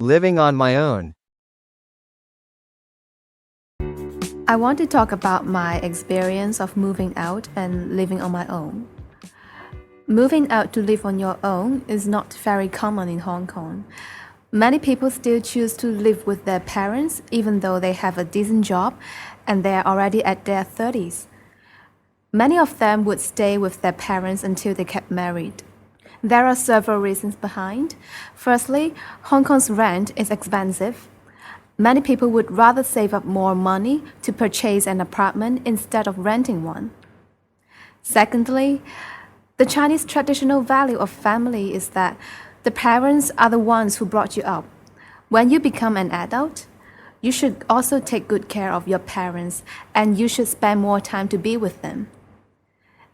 Living on my own. I want to talk about my experience of moving out and living on my own. Moving out to live on your own is not very common in Hong Kong. Many people still choose to live with their parents even though they have a decent job and they are already at their 30s. Many of them would stay with their parents until they get married. There are several reasons behind. Firstly, Hong Kong's rent is expensive. Many people would rather save up more money to purchase an apartment instead of renting one. Secondly, the Chinese traditional value of family is that the parents are the ones who brought you up. When you become an adult, you should also take good care of your parents and you should spend more time to be with them.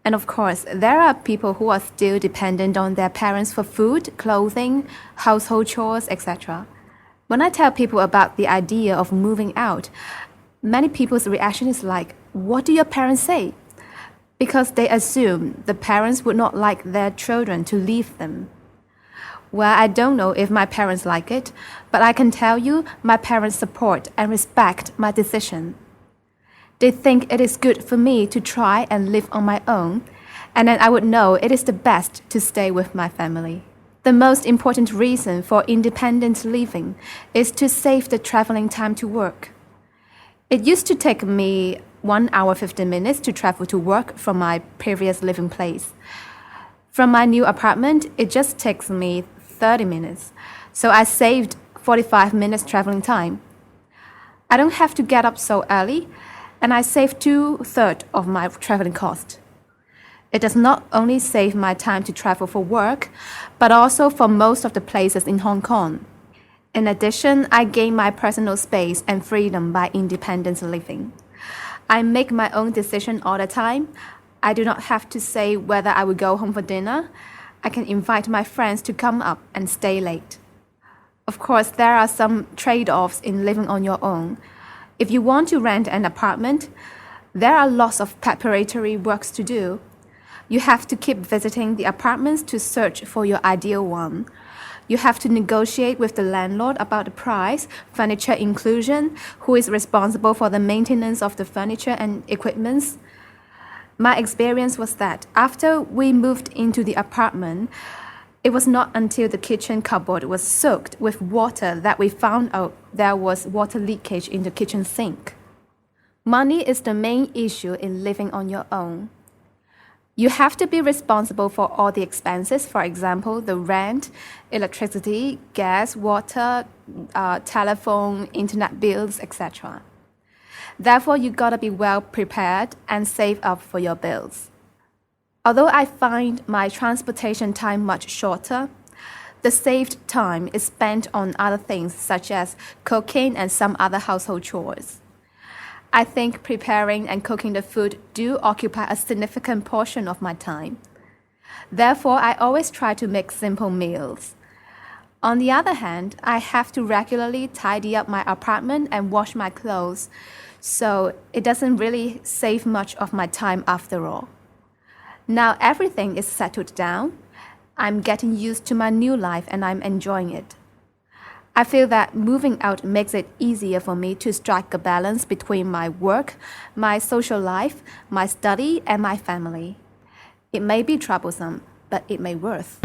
And of course, there are people who are still dependent on their parents for food, clothing, household chores, etc. When I tell people about the idea of moving out, many people's reaction is like, what do your parents say? Because they assume the parents would not like their children to leave them. Well, I don't know if my parents like it, but I can tell you my parents support and respect my decision. They think it is good for me to try and live on my own, and then I would know it is the best to stay with my family. The most important reason for independent living is to save the traveling time to work. It used to take me 1 hour 15 minutes to travel to work from my previous living place. From my new apartment, it just takes me 30 minutes, so I saved 45 minutes traveling time. I don't have to get up so early, and I save 2/3 of my traveling cost. It does not only save my time to travel for work, but also for most of the places in Hong Kong. In addition, I gain my personal space and freedom by independent living. I make my own decision all the time. I do not have to say whether I will go home for dinner. I can invite my friends to come up and stay late. Of course, there are some trade-offs in living on your own. If you want to rent an apartment, there are lots of preparatory works to do. You have to keep visiting the apartments to search for your ideal one. You have to negotiate with the landlord about the price, furniture inclusion, who is responsible for the maintenance of the furniture and equipments. My experience was that after we moved into the apartment, it was not until the kitchen cupboard was soaked with water that we found out there was water leakage in the kitchen sink. Money is the main issue in living on your own. You have to be responsible for all the expenses, for example, the rent, electricity, gas, water, telephone, internet bills, etc. Therefore, you gotta be well prepared and save up for your bills. Although I find my transportation time much shorter, the saved time is spent on other things such as cooking and some other household chores. I think preparing and cooking the food do occupy a significant portion of my time. Therefore, I always try to make simple meals. On the other hand, I have to regularly tidy up my apartment and wash my clothes, so it doesn't really save much of my time after all. Now everything is settled down. I'm getting used to my new life and I'm enjoying it. I feel that moving out makes it easier for me to strike a balance between my work, my social life, my study, and my family. It may be troublesome, but it may worth.